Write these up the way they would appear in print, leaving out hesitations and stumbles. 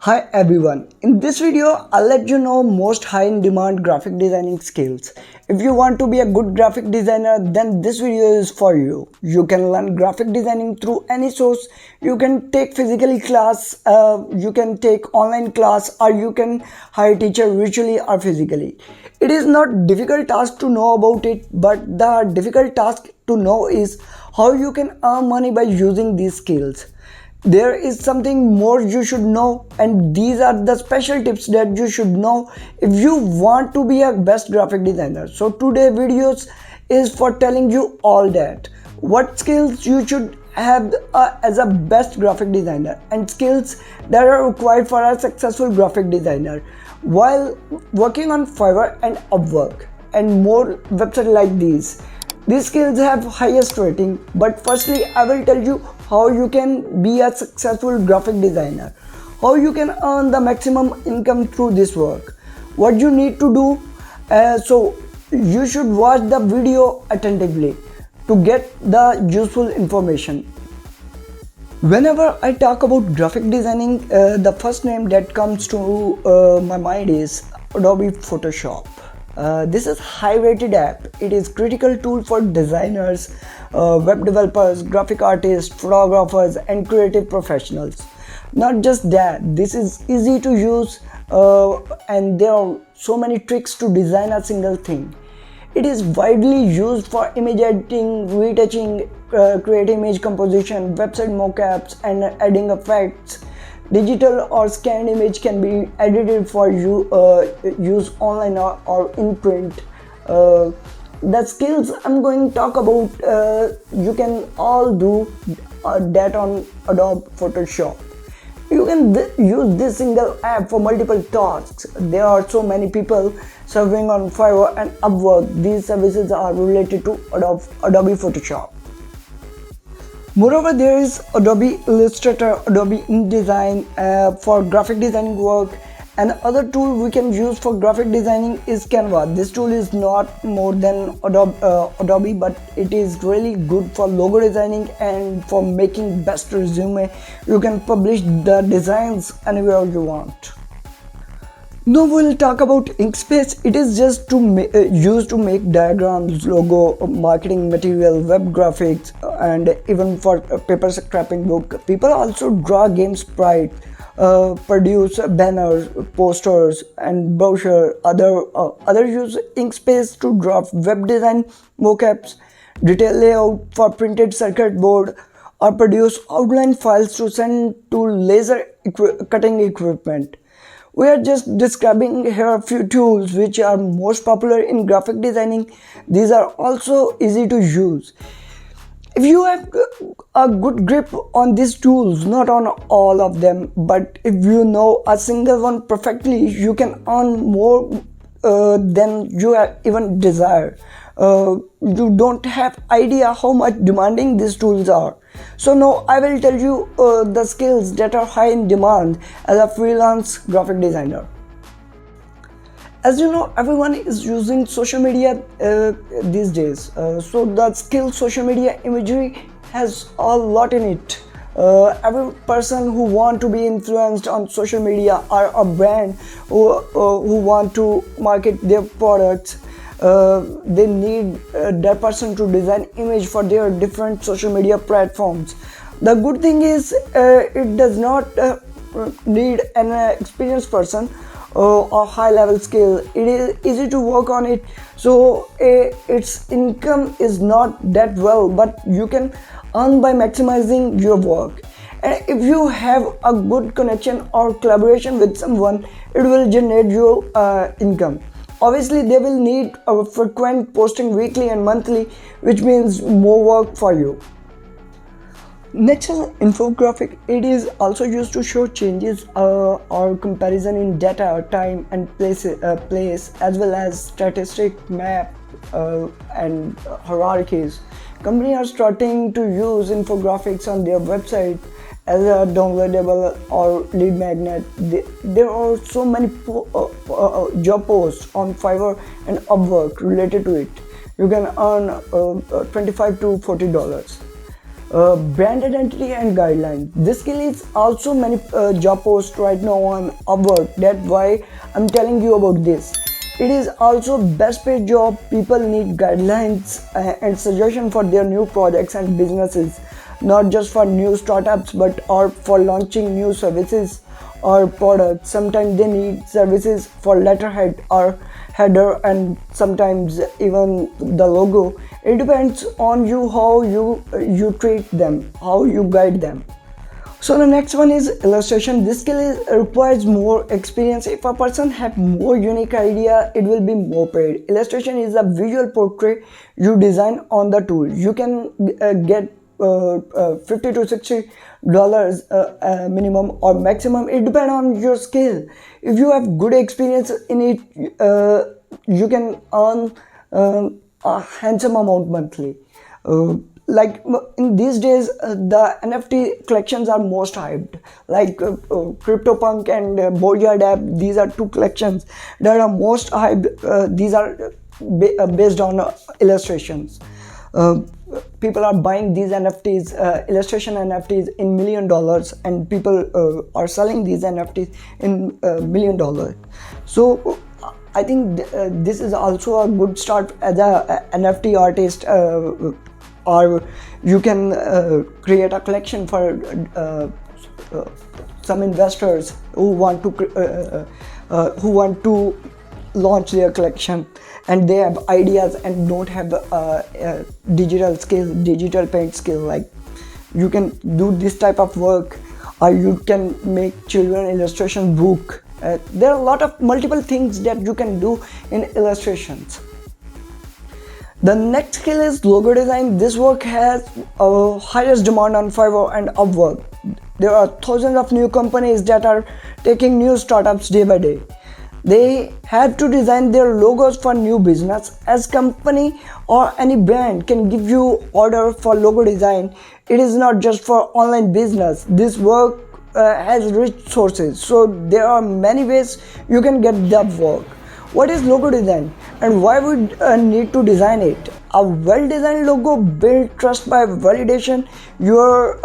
Hi everyone, in this video I'll let you know most high in demand graphic designing skills. If you want to be a good graphic designer, then this video is for you. You can learn graphic designing through any source. You can take physically class, you can take online class, or you can hire teacher virtually or physically. It is not difficult task to know about it, but the difficult task to know is how you can earn money by using these skills. There is something more you should know, and these are the special tips that you should know if you want to be a best graphic designer. So today videos is for telling you all that, what skills you should have as a best graphic designer, and skills that are required for a successful graphic designer while working on Fiverr and Upwork and more websites like these. These skills have highest rating, but firstly I will tell you how you can be a successful graphic designer, how you can earn the maximum income through this work, what you need to do. So you should watch the video attentively to get the useful information. Whenever I talk about graphic designing, the first name that comes to my mind is Adobe Photoshop. This is high rated app. It is critical tool for designers, web developers, graphic artists, photographers and creative professionals. Not just that, this is easy to use and there are so many tricks to design a single thing. It is widely used for image editing, retouching, create image composition, website mockups and adding effects. Digital or scanned image can be edited for use online or in print. The skills I'm going to talk about, you can all do that on Adobe Photoshop. You can use this single app for multiple tasks. There are so many people serving on Fiverr and Upwork. These services are related to Adobe Photoshop. Moreover, there is Adobe Illustrator, Adobe InDesign for graphic designing work. And other tool we can use for graphic designing is Canva. This tool is not more than Adobe, but it is really good for logo designing and for making best resume. You can publish the designs anywhere you want. Now we'll talk about InkSpace. It is just used to make diagrams, logo, marketing material, web graphics, and even for paper scraping book. People also draw game sprites, produce banners, posters, and brochure. Other use InkSpace to draw web design mockups, detail layout for printed circuit board, or produce outline files to send to laser cutting equipment. We are just describing here a few tools which are most popular in graphic designing. These are also easy to use. If you have a good grip on these tools, not on all of them, but if you know a single one perfectly, you can earn more than you even desire. You don't have idea how much demanding these tools are. So now I will tell you the skills that are high in demand as a freelance graphic designer. As you know, everyone is using social media these days. So the skill social media imagery has a lot in it. Every person who want to be influenced on social media or a brand who want to market their products, they need that person to design image for their different social media platforms. The good thing is it does not need an experienced person or high level skill. It is easy to work on it, so its income is not that well, but you can earn by maximizing your work. And if you have a good connection or collaboration with someone, it will generate your income. Obviously, they will need a frequent posting weekly and monthly, which means more work for you. Next is infographic. It is also used to show changes or comparison in data, time and place, as well as statistic, map and hierarchies. Companies are starting to use infographics on their website as a downloadable or lead magnet. There are so many job posts on Fiverr and Upwork related to it. You can earn $25 to $40. Brand identity and guidelines. This skill is also many job posts right now on Upwork. That's why I'm telling you about this. It is also best paid job. People need guidelines and suggestion for their new projects and businesses, not just for new startups but or for launching new services or products. Sometimes they need services for letterhead or header, and sometimes even the logo. It depends on you how you treat them, how you guide them. So the next one is illustration. This skill requires more experience. If a person have more unique idea, it will be more paid. Illustration is a visual portrait you design on the tool. You can get $50 to $60 minimum or maximum. It depends on your skill. If you have good experience in it, you can earn a handsome amount monthly. Like in these days, the NFT collections are most hyped. Like CryptoPunk and Boyard app, these are two collections that are most hyped. These are based on illustrations. People are buying these NFTs, illustration NFTs in $1 million, and people are selling these NFTs in $1 million. So I think this is also a good start as a NFT artist, or you can create a collection for some investors who want to launch their collection, and they have ideas and don't have digital paint skill. Like, you can do this type of work, or you can make children illustration book. There are a lot of multiple things that you can do in illustrations. The next skill is logo design. This work has highest demand on Fiverr and Upwork. There are thousands of new companies that are taking new startups day by day. They had to design their logos for new business. As company or any brand can give you order for logo design, it is not just for online business. This work has rich sources, so there are many ways you can get that work. What is logo design and why would need to design it? A well-designed logo builds trust by validation your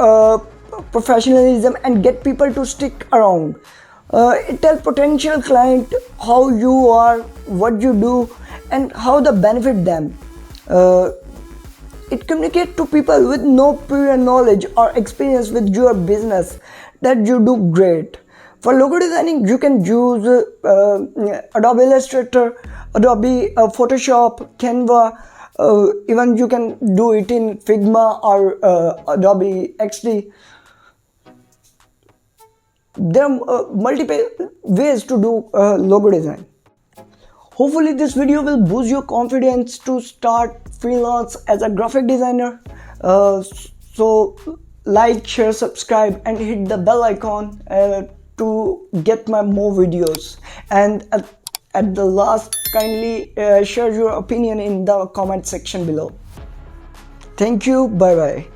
professionalism and get people to stick around. It tells potential client how you are, what you do, and how to benefit them. It communicates to people with no prior knowledge or experience with your business that you do great. For logo designing, you can use Adobe Illustrator, Adobe Photoshop, Canva. Even you can do it in Figma or Adobe XD. There are multiple ways to do logo design. Hopefully this video will boost your confidence to start freelance as a graphic designer. So like, share, subscribe, and hit the bell icon to get my more videos. And at the last, kindly share your opinion in the comment section below. Thank you. Bye bye.